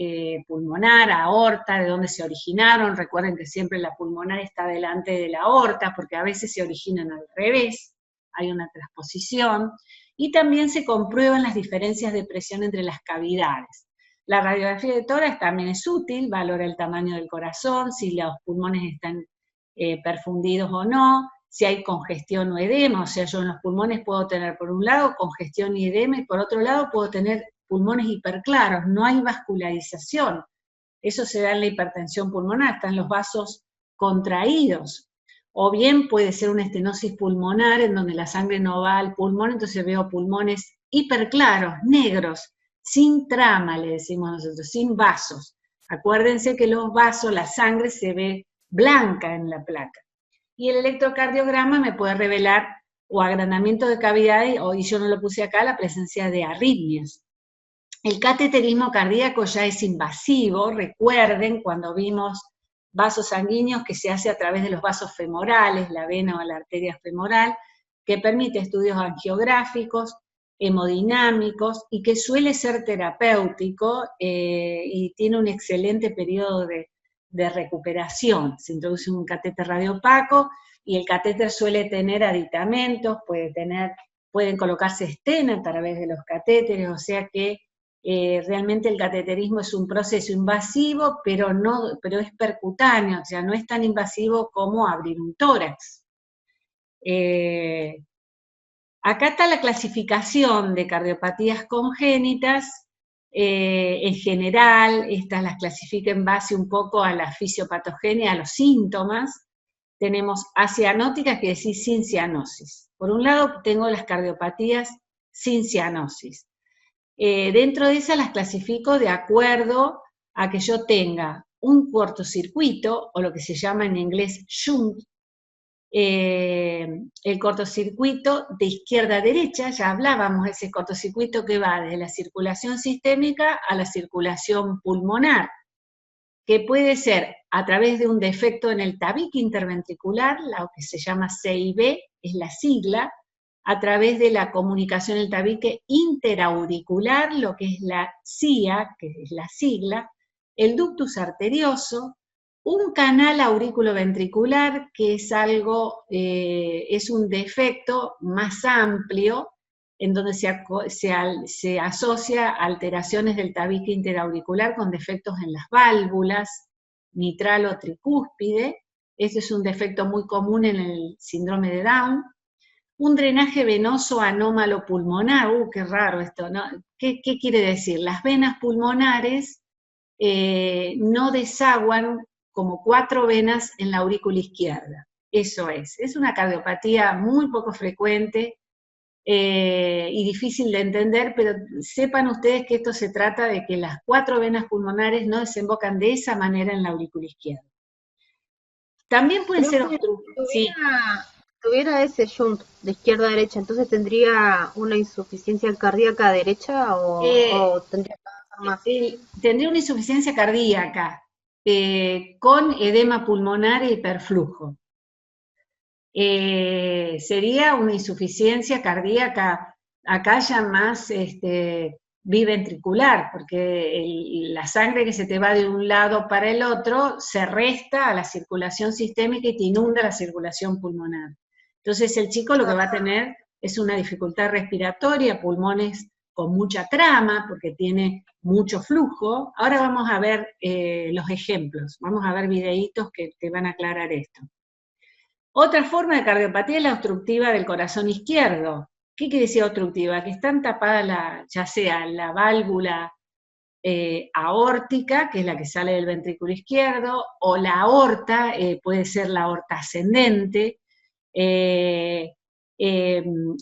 pulmonar, aorta, de dónde se originaron. Recuerden que siempre la pulmonar está delante de la aorta, porque a veces se originan al revés, hay una transposición, y también se comprueban las diferencias de presión entre las cavidades. La radiografía de tórax también es útil, valora el tamaño del corazón, si los pulmones están perfundidos o no, si hay congestión o edema, o sea, yo en los pulmones puedo tener por un lado congestión y edema, y por otro lado puedo tener pulmones hiperclaros, no hay vascularización. Eso se da en la hipertensión pulmonar, están los vasos contraídos. O bien puede ser una estenosis pulmonar en donde la sangre no va al pulmón, entonces veo pulmones hiperclaros, negros, sin trama, le decimos nosotros, sin vasos. Acuérdense que los vasos, la sangre se ve blanca en la placa. Y el electrocardiograma me puede revelar o agrandamiento de cavidades, y yo no lo puse acá, la presencia de arritmias. El cateterismo cardíaco ya es invasivo, recuerden cuando vimos vasos sanguíneos que se hace a través de los vasos femorales, la vena o la arteria femoral, que permite estudios angiográficos, hemodinámicos, y que suele ser terapéutico y tiene un excelente periodo de recuperación. Se introduce un catéter radiopaco y el catéter suele tener aditamentos, pueden colocarse stents a través de los catéteres, o sea que realmente el cateterismo es un proceso invasivo, pero es percutáneo, o sea, no es tan invasivo como abrir un tórax. Acá está la clasificación de cardiopatías congénitas. En general, estas las clasifica en base un poco a la fisiopatogenia, a los síntomas. Tenemos acianóticas, que decir sin cianosis. Por un lado tengo las cardiopatías sin cianosis. Dentro de esas las clasifico de acuerdo a que yo tenga un cortocircuito, o lo que se llama en inglés shunt. El cortocircuito de izquierda a derecha, ya hablábamos de ese cortocircuito que va desde la circulación sistémica a la circulación pulmonar, que puede ser a través de un defecto en el tabique interventricular, lo que se llama CIB, es la sigla, a través de la comunicación del tabique interauricular, lo que es la CIA, que es la sigla, el ductus arterioso, un canal auriculoventricular, que es es un defecto más amplio, en donde se asocia alteraciones del tabique interauricular con defectos en las válvulas, mitral o tricúspide. Ese es un defecto muy común en el síndrome de Down. Un drenaje venoso anómalo pulmonar, qué raro esto, ¿no? ¿Qué quiere decir? Las venas pulmonares no desaguan como 4 venas en la aurícula izquierda. Eso es una cardiopatía muy poco frecuente y difícil de entender, pero sepan ustedes que esto se trata de que las 4 venas pulmonares no desembocan de esa manera en la aurícula izquierda. También pueden ser obstructivos. Sí. Tuviera ese shunt de izquierda a derecha, entonces tendría una insuficiencia cardíaca derecha o tendría que avanzar más. Tendría una insuficiencia cardíaca con edema pulmonar e hiperflujo. Sería una insuficiencia cardíaca, acá ya más biventricular, porque la sangre que se te va de un lado para el otro se resta a la circulación sistémica y te inunda la circulación pulmonar. Entonces el chico lo que va a tener es una dificultad respiratoria, pulmones con mucha trama, porque tiene mucho flujo. Ahora vamos a ver los ejemplos, vamos a ver videitos que te van a aclarar esto. Otra forma de cardiopatía es la obstructiva del corazón izquierdo. ¿Qué quiere decir obstructiva? Que están tapadas ya sea la válvula aórtica, que es la que sale del ventrículo izquierdo, o la aorta, puede ser la aorta ascendente, en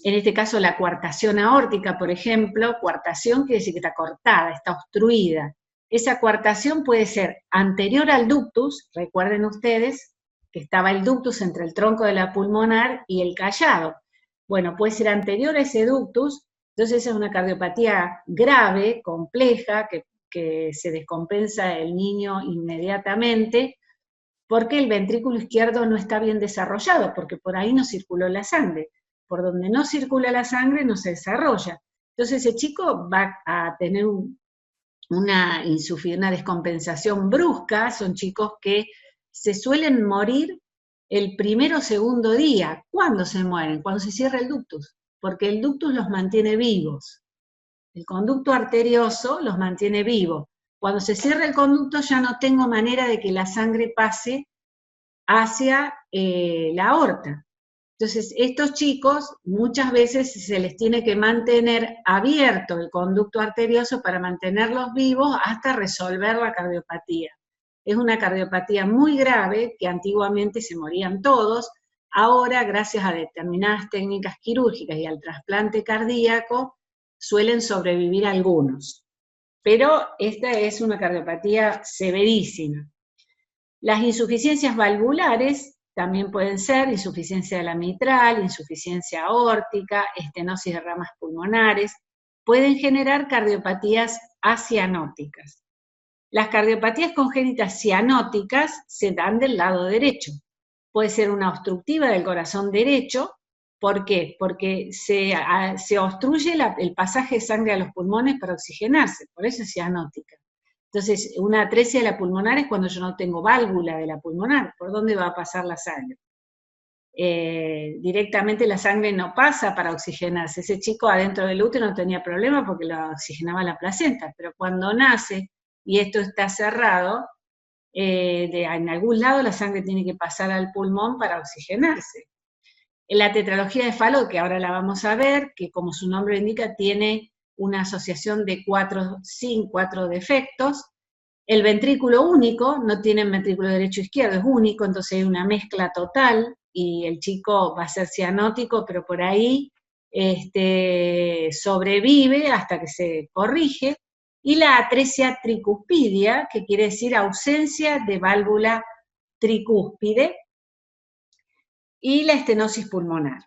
este caso la coartación aórtica, por ejemplo. Coartación quiere decir que está cortada, está obstruida. Esa coartación puede ser anterior al ductus, recuerden ustedes que estaba el ductus entre el tronco de la pulmonar y el callado. Bueno, puede ser anterior a ese ductus, entonces esa es una cardiopatía grave, compleja, que se descompensa el niño inmediatamente, porque el ventrículo izquierdo no está bien desarrollado, porque por ahí no circuló la sangre. Por donde no circula la sangre no se desarrolla. Entonces ese chico va a tener una descompensación brusca. Son chicos que se suelen morir el primero o segundo día. ¿Cuándo se mueren? Cuando se cierra el ductus, porque el ductus los mantiene vivos. El conducto arterioso los mantiene vivos. Cuando se cierra el conducto ya no tengo manera de que la sangre pase hacia la aorta. Entonces, estos chicos muchas veces se les tiene que mantener abierto el conducto arterioso para mantenerlos vivos hasta resolver la cardiopatía. Es una cardiopatía muy grave, que antiguamente se morían todos. Ahora, gracias a determinadas técnicas quirúrgicas y al trasplante cardíaco, suelen sobrevivir algunos. Pero esta es una cardiopatía severísima. Las insuficiencias valvulares también pueden ser insuficiencia de la mitral, insuficiencia aórtica, estenosis de ramas pulmonares, pueden generar cardiopatías acianóticas. Las cardiopatías congénitas cianóticas se dan del lado derecho. Puede ser una obstructiva del corazón derecho. ¿Por qué? Porque se obstruye el pasaje de sangre a los pulmones para oxigenarse, por eso es cianótica. Entonces, una atresia de la pulmonar es cuando yo no tengo válvula de la pulmonar. ¿Por dónde va a pasar la sangre? directamente la sangre no pasa para oxigenarse. Ese chico adentro del útero no tenía problema porque lo oxigenaba la placenta, pero cuando nace y esto está cerrado, en algún lado la sangre tiene que pasar al pulmón para oxigenarse. En la tetralogía de Fallot, que ahora la vamos a ver, que como su nombre indica, tiene una asociación de 4 defectos. El ventrículo único, no tienen ventrículo derecho e izquierdo, es único, entonces hay una mezcla total, y el chico va a ser cianótico, pero por ahí sobrevive hasta que se corrige. Y la atresia tricuspidia, que quiere decir ausencia de válvula tricúspide, y la estenosis pulmonar.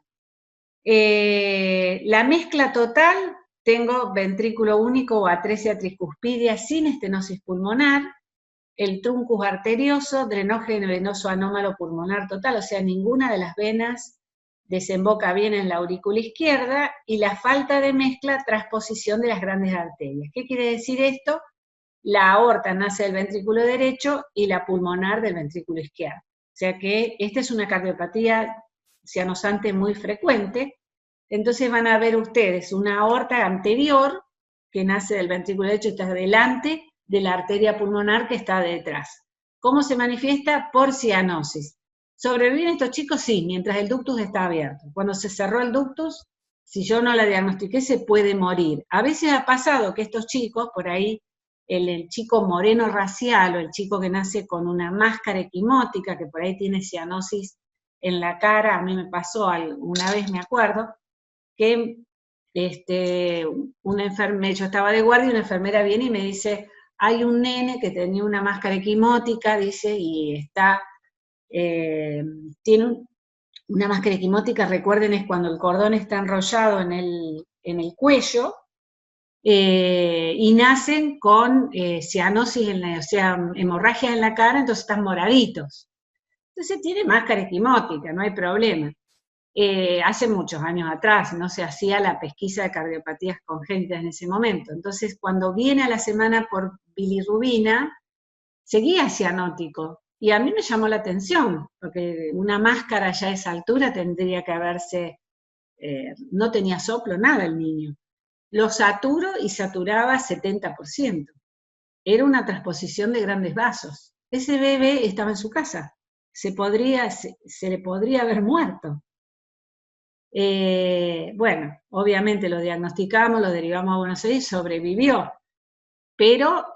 La mezcla total, tengo ventrículo único o atresia tricuspidia sin estenosis pulmonar, el truncus arterioso, drenaje venoso anómalo pulmonar total, o sea, ninguna de las venas desemboca bien en la aurícula izquierda, y la falta de mezcla, transposición de las grandes arterias. ¿Qué quiere decir esto? La aorta nace del ventrículo derecho y la pulmonar del ventrículo izquierdo. O sea que esta es una cardiopatía cianosante muy frecuente. Entonces van a ver ustedes una aorta anterior que nace del ventrículo derecho y está delante de la arteria pulmonar que está detrás. ¿Cómo se manifiesta? Por cianosis. ¿Sobreviven estos chicos? Sí, mientras el ductus está abierto. Cuando se cerró el ductus, si yo no la diagnostiqué, se puede morir. A veces ha pasado que estos chicos, por ahí, el chico moreno racial o el chico que nace con una máscara equimótica, que por ahí tiene cianosis en la cara, a mí me pasó una vez, me acuerdo, que yo estaba de guardia y una enfermera viene y me dice, hay un nene que tenía una máscara equimótica, dice, y tiene una máscara equimótica, recuerden, es cuando el cordón está enrollado en el cuello, y nacen con cianosis, o sea, hemorragia en la cara, entonces están moraditos. Entonces tiene máscara equimótica, no hay problema. Hace muchos años atrás no se hacía la pesquisa de cardiopatías congénitas en ese momento. Entonces, cuando viene a la semana por bilirrubina, seguía cianótico. Y a mí me llamó la atención, porque una máscara ya a esa altura tendría que haberse, no tenía soplo, nada el niño. Lo saturo y saturaba 70%. Era una transposición de grandes vasos. Ese bebé estaba en su casa. Se le podría haber muerto. Bueno, obviamente lo diagnosticamos, lo derivamos a Buenos Aires, sobrevivió, pero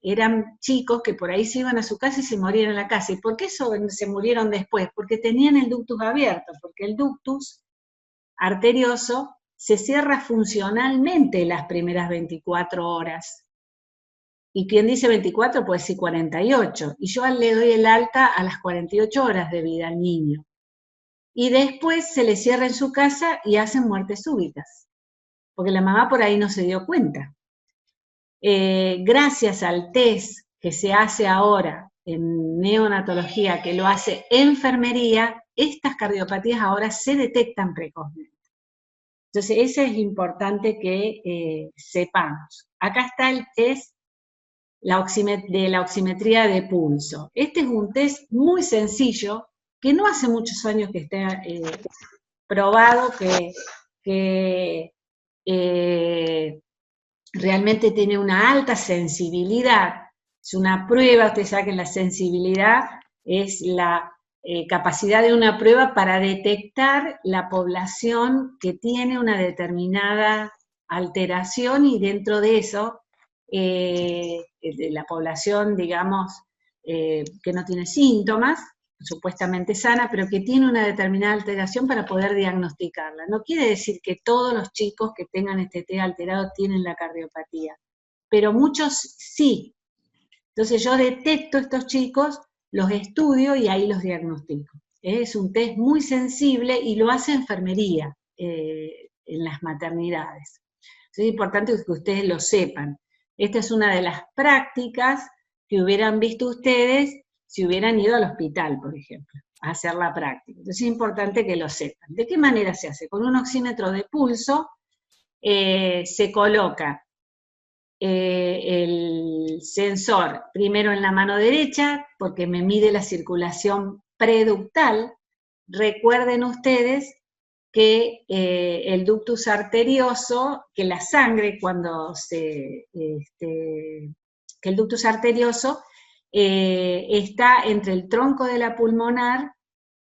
eran chicos que por ahí se iban a su casa y se morían en la casa. ¿Y por qué se murieron después? Porque tenían el ductus abierto, porque el ductus arterioso se cierra funcionalmente las primeras 24 horas. Y quien dice 24 puede decir 48, y yo le doy el alta a las 48 horas de vida al niño. Y después se le cierra en su casa y hacen muertes súbitas, porque la mamá por ahí no se dio cuenta. Gracias al test que se hace ahora en neonatología, que lo hace enfermería, estas cardiopatías ahora se detectan precozmente. Entonces, eso es importante que sepamos. Acá está el test de la oximetría de pulso. Este es un test muy sencillo, que no hace muchos años que está probado, que realmente tiene una alta sensibilidad. Es una prueba, ustedes saben que la sensibilidad es la capacidad de una prueba para detectar la población que tiene una determinada alteración, y dentro de eso, de la población, digamos, que no tiene síntomas, supuestamente sana, pero que tiene una determinada alteración para poder diagnosticarla. No quiere decir que todos los chicos que tengan este T alterado tienen la cardiopatía, pero muchos sí. Entonces yo detecto estos chicos, los estudio y ahí los diagnostico. Es un test muy sensible y lo hace enfermería en las maternidades. Es importante que ustedes lo sepan. Esta es una de las prácticas que hubieran visto ustedes si hubieran ido al hospital, por ejemplo, a hacer la práctica. Entonces es importante que lo sepan. ¿De qué manera se hace? Con un oxímetro de pulso se coloca el sensor primero en la mano derecha, porque me mide la circulación preductal, recuerden ustedes que el ductus arterioso, que la sangre cuando que el ductus arterioso está entre el tronco de la pulmonar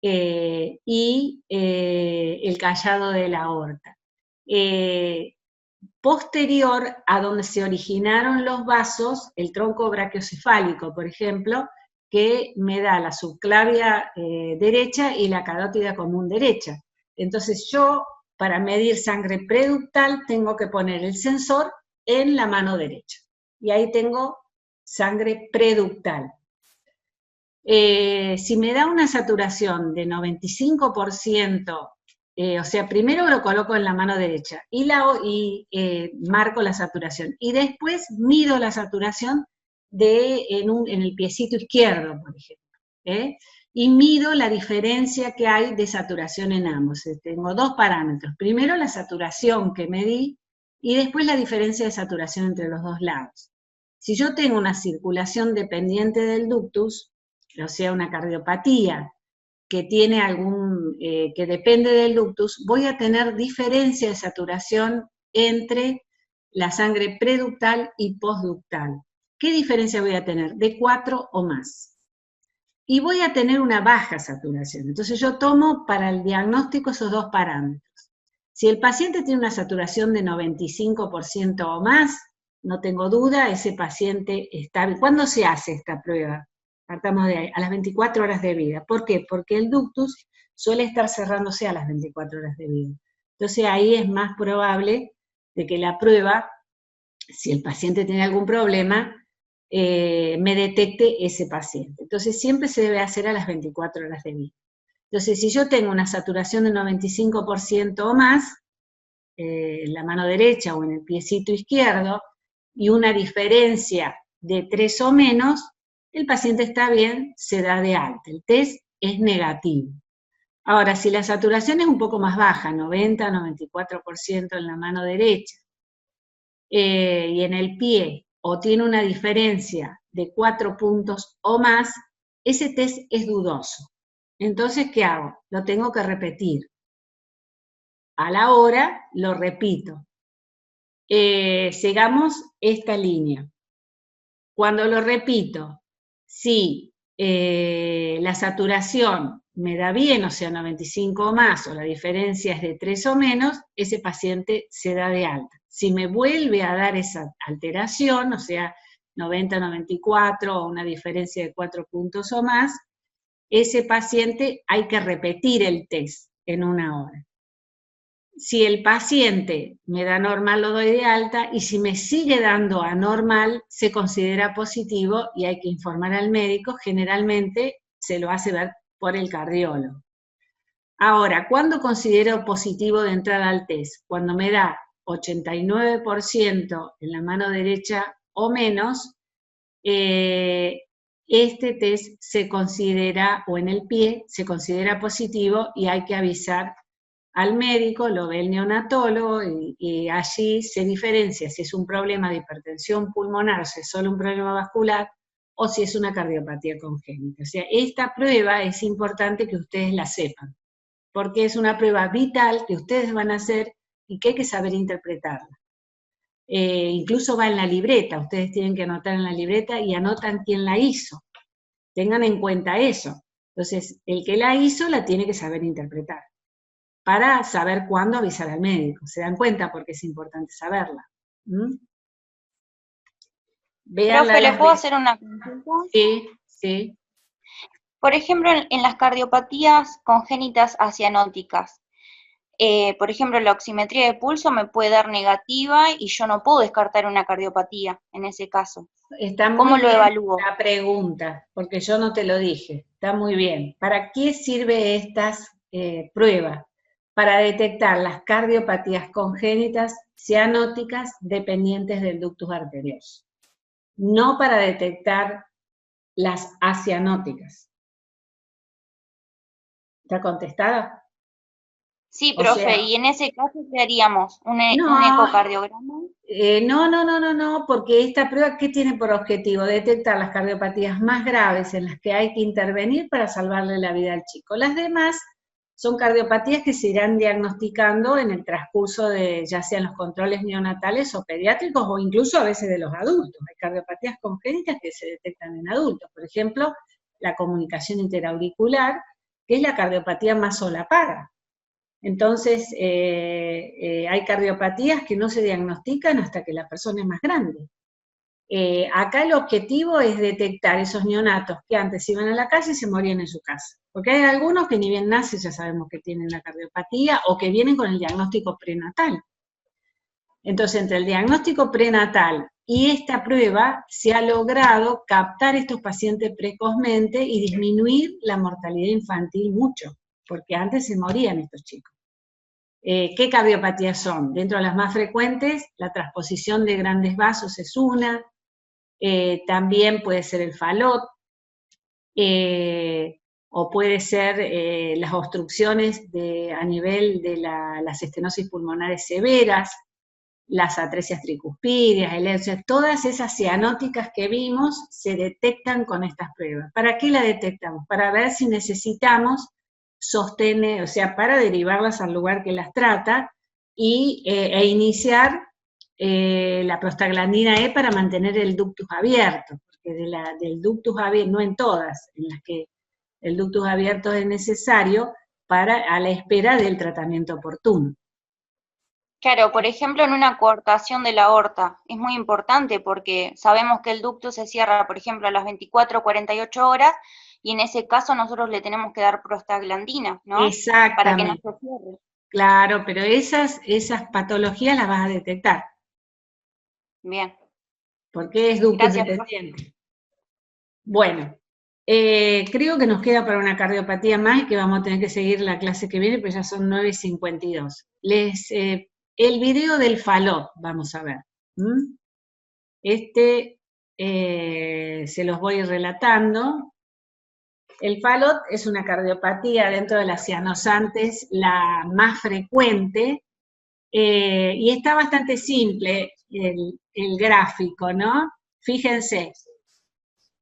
y el callado de la aorta. Posterior a donde se originaron los vasos, el tronco brachiocefálico, por ejemplo, que me da la subclavia derecha y la carótida común derecha. Entonces yo, para medir sangre preductal, tengo que poner el sensor en la mano derecha. Y ahí tengo sangre preductal. Si me da una saturación de 95%, o sea, primero lo coloco en la mano derecha y marco la saturación. Y después mido la saturación en el piecito izquierdo, por ejemplo. Y mido la diferencia que hay de saturación en ambos. Tengo dos parámetros. Primero la saturación que medí y después la diferencia de saturación entre los dos lados. Si yo tengo una circulación dependiente del ductus, o sea, una cardiopatía que tiene que depende del ductus, voy a tener diferencia de saturación entre la sangre preductal y postductal. ¿Qué diferencia voy a tener? De 4 o más. Y voy a tener una baja saturación. Entonces yo tomo para el diagnóstico esos dos parámetros. Si el paciente tiene una saturación de 95% o más, no tengo duda, ese paciente está bien. ¿Cuándo se hace esta prueba? Partamos de ahí, a las 24 horas de vida. ¿Por qué? Porque el ductus suele estar cerrándose a las 24 horas de vida. Entonces ahí es más probable de que la prueba, si el paciente tiene algún problema, me detecte ese paciente. Entonces siempre se debe hacer a las 24 horas de vida. Entonces si yo tengo una saturación de 95% o más, en la mano derecha o en el piecito izquierdo, y una diferencia de 3 o menos, el paciente está bien, se da de alta. El test es negativo. Ahora, si la saturación es un poco más baja, 90-94% en la mano derecha, y en el pie, o tiene una diferencia de 4 puntos o más, ese test es dudoso. Entonces, ¿qué hago? Lo tengo que repetir. A la hora, lo repito. Sigamos esta línea. Cuando lo repito, si la saturación me da bien, o sea, 95 o más, o la diferencia es de 3 o menos, ese paciente se da de alta. Si me vuelve a dar esa alteración, o sea, 90-94 o una diferencia de 4 puntos o más, ese paciente hay que repetir el test en 1 hora. Si el paciente me da normal, lo doy de alta, y si me sigue dando anormal, se considera positivo y hay que informar al médico. Generalmente se lo hace ver por el cardiólogo. Ahora, ¿cuándo considero positivo de entrar al test? Cuando me da 89% en la mano derecha o menos, este test se considera, o en el pie, se considera positivo y hay que avisar al médico, lo ve el neonatólogo y allí se diferencia si es un problema de hipertensión pulmonar, o sea, es solo un problema vascular, o si es una cardiopatía congénita. O sea, esta prueba es importante que ustedes la sepan, porque es una prueba vital que ustedes van a hacer y que hay que saber interpretarla. Incluso va en la libreta, ustedes tienen que anotar en la libreta y anotan quién la hizo. Tengan en cuenta eso. Entonces, el que la hizo la tiene que saber interpretar, para saber cuándo avisar al médico. ¿Se dan cuenta? Porque es importante saberla. Profe, ¿le puedo hacer una consulta? Sí, sí. Por ejemplo, en las cardiopatías congénitas acianóticas, por ejemplo, la oximetría de pulso me puede dar negativa y yo no puedo descartar una cardiopatía en ese caso. ¿Cómo lo evalúo? La pregunta, porque yo no te lo dije. Está muy bien. ¿Para qué sirve estas pruebas? Para detectar las cardiopatías congénitas cianóticas dependientes del ductus arterioso. No para detectar las acianóticas. ¿Está contestada? Sí, O profe, sea, y en ese caso, ¿qué haríamos? ¿Un no, ecocardiograma? no, porque esta prueba, ¿qué tiene por objetivo? Detectar las cardiopatías más graves en las que hay que intervenir para salvarle la vida al chico. Las demás son cardiopatías que se irán diagnosticando en el transcurso de, ya sean los controles neonatales o pediátricos, o incluso a veces de los adultos. Hay cardiopatías congénitas que se detectan en adultos. Por ejemplo, la comunicación interauricular, que es la cardiopatía más solapada. Entonces, hay cardiopatías que no se diagnostican hasta que la persona es más grande. Acá el objetivo es detectar esos neonatos que antes iban a la calle y se morían en su casa. Porque hay algunos que ni bien nacen ya sabemos que tienen la cardiopatía o que vienen con el diagnóstico prenatal. Entonces, entre el diagnóstico prenatal y esta prueba se ha logrado captar estos pacientes precozmente y disminuir la mortalidad infantil mucho, porque antes se morían estos chicos. ¿Qué cardiopatías son? Dentro de las más frecuentes, la transposición de grandes vasos es una, también puede ser el Fallot, o puede ser las obstrucciones a nivel de las estenosis pulmonares severas, las atresias tricuspídeas, todas esas cianóticas que vimos se detectan con estas pruebas. ¿Para qué la detectamos? Para ver si necesitamos sostener, o sea, para derivarlas al lugar que las trata e iniciar la prostaglandina E para mantener el ductus abierto, porque del ductus abierto, no en todas, en las que el ductus abierto es necesario a la espera del tratamiento oportuno. Claro, por ejemplo, en una coartación de la aorta es muy importante porque sabemos que el ducto se cierra, por ejemplo, a las 24 o 48 horas y en ese caso nosotros le tenemos que dar prostaglandina, ¿no? Para que no Exactamente. se cierre. Claro, pero esas patologías las vas a detectar, Bien. porque es ductus Gracias, profe. dependiente. Bueno, creo que nos queda para una cardiopatía más y que vamos a tener que seguir la clase que viene, pues ya son 9:52. El video del Fallot, vamos a ver. Se los voy relatando. El Fallot es una cardiopatía dentro de las cianosantes, la más frecuente, y está bastante simple el gráfico, ¿no? Fíjense,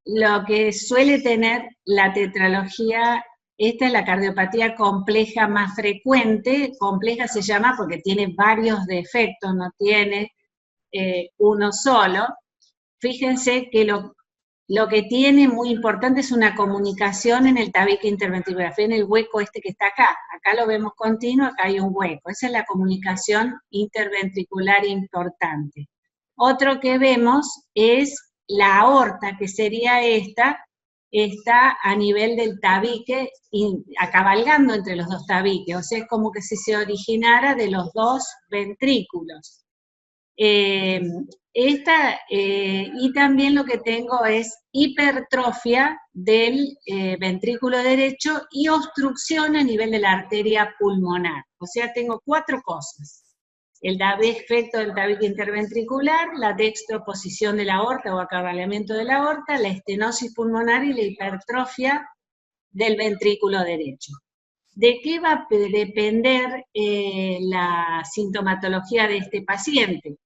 lo que suele tener la tetralogía, esta es la cardiopatía compleja más frecuente, compleja se llama porque tiene varios defectos, no tiene uno solo. Fíjense que lo que tiene muy importante es una comunicación en el tabique interventricular. En el hueco este que está acá lo vemos continuo, acá hay un hueco. Esa es la comunicación interventricular importante. Otro que vemos es la aorta, que sería esta, está a nivel del tabique, acabalgando entre los dos tabiques, o sea, es como que si se originara de los dos ventrículos. Y también lo que tengo es hipertrofia del ventrículo derecho y obstrucción a nivel de la arteria pulmonar. O sea, tengo 4 cosas. El defecto del tabique interventricular, la dextroposición de la aorta o acabalamiento de la aorta, la estenosis pulmonar y la hipertrofia del ventrículo derecho. ¿De qué va a depender la sintomatología de este paciente?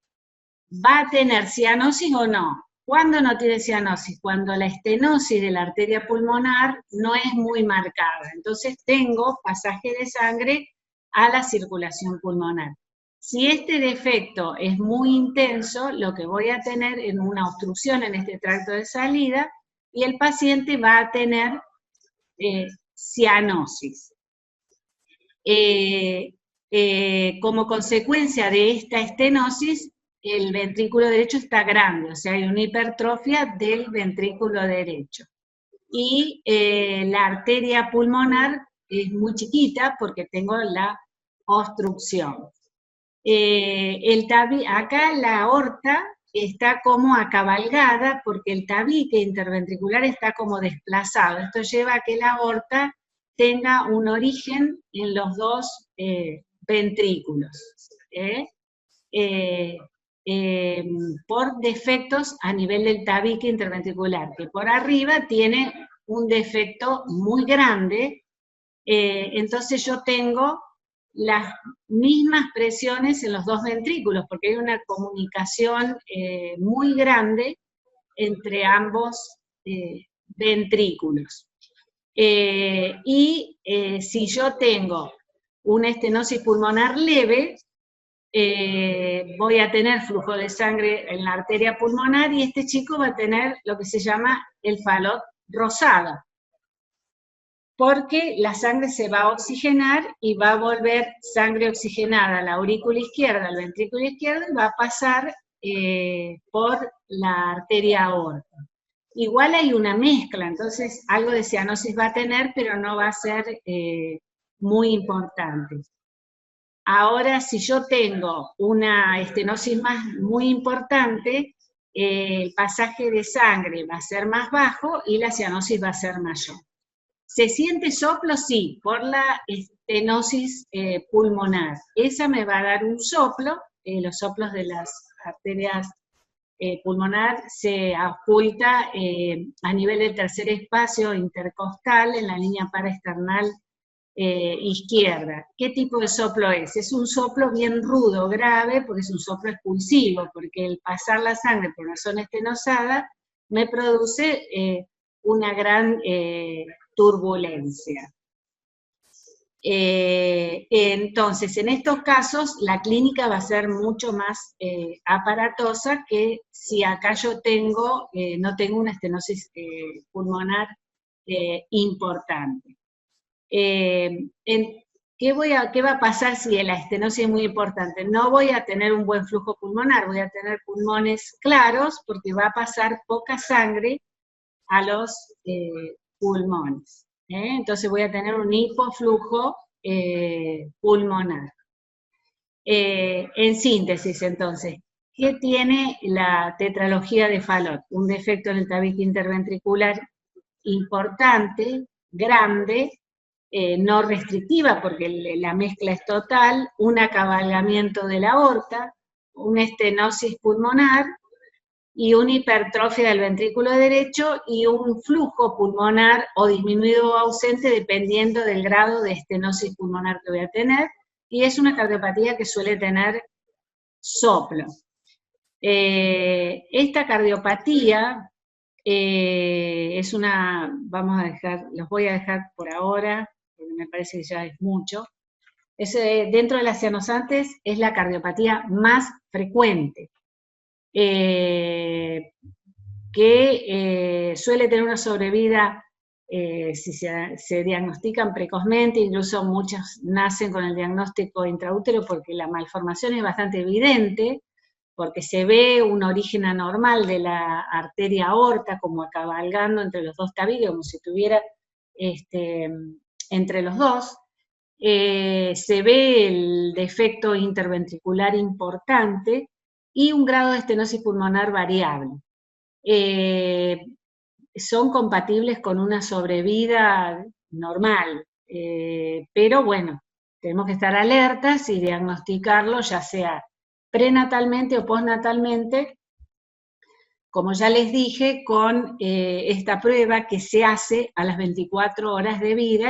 ¿Va a tener cianosis o no? ¿Cuándo no tiene cianosis? Cuando la estenosis de la arteria pulmonar no es muy marcada. Entonces tengo pasaje de sangre a la circulación pulmonar. Si este defecto es muy intenso, lo que voy a tener es una obstrucción en este tracto de salida y el paciente va a tener cianosis. Como consecuencia de esta estenosis, el ventrículo derecho está grande, o sea, hay una hipertrofia del ventrículo derecho. Y la arteria pulmonar es muy chiquita porque tengo la obstrucción. Acá la aorta está como acabalgada porque el tabique interventricular está como desplazado. Esto lleva a que la aorta tenga un origen en los dos ventrículos, por defectos a nivel del tabique interventricular, que por arriba tiene un defecto muy grande, entonces yo tengo las mismas presiones en los dos ventrículos, porque hay una comunicación muy grande entre ambos ventrículos. Si yo tengo una estenosis pulmonar leve, voy a tener flujo de sangre en la arteria pulmonar y este chico va a tener lo que se llama el Fallot rosado, porque la sangre se va a oxigenar y va a volver sangre oxigenada a la aurícula izquierda, al ventrículo izquierdo, y va a pasar por la arteria aorta. Igual hay una mezcla, entonces algo de cianosis va a tener, pero no va a ser muy importante. Ahora, si yo tengo una estenosis muy importante, el pasaje de sangre va a ser más bajo y la cianosis va a ser mayor. ¿Se siente soplo? Sí, por la estenosis pulmonar. Esa me va a dar un soplo, los soplos de las arterias pulmonar se oculta a nivel del tercer espacio intercostal en la línea paraesternal izquierda. ¿Qué tipo de soplo es? Es un soplo bien rudo, grave, porque es un soplo expulsivo, porque el pasar la sangre por una zona estenosada me produce una gran turbulencia. Entonces, en estos casos, la clínica va a ser mucho más aparatosa que si acá yo no tengo una estenosis pulmonar importante. ¿Qué va a pasar si la estenosis es muy importante? No voy a tener un buen flujo pulmonar, voy a tener pulmones claros porque va a pasar poca sangre a los pulmones. Entonces voy a tener un hipoflujo pulmonar. En síntesis, entonces, ¿qué tiene la tetralogía de Fallot? Un defecto en el tabique interventricular importante, grande, no restrictiva porque la mezcla es total, un acabalgamiento de la aorta, una estenosis pulmonar, y una hipertrofia del ventrículo derecho y un flujo pulmonar o disminuido o ausente dependiendo del grado de estenosis pulmonar que voy a tener, y es una cardiopatía que suele tener soplo. Esta cardiopatía es una, los voy a dejar por ahora, porque me parece que ya es mucho. Dentro de las cianosantes es la cardiopatía más frecuente. Que suele tener una sobrevida, si se diagnostican precozmente, incluso muchas nacen con el diagnóstico intraútero porque la malformación es bastante evidente, porque se ve un origen anormal de la arteria aorta como cabalgando entre los dos tabiques, como si estuviera entre los dos. Se ve el defecto interventricular importante, y un grado de estenosis pulmonar variable. Son compatibles con una sobrevida normal, pero bueno, tenemos que estar alertas y diagnosticarlo, ya sea prenatalmente o postnatalmente, como ya les dije, con esta prueba que se hace a las 24 horas de vida,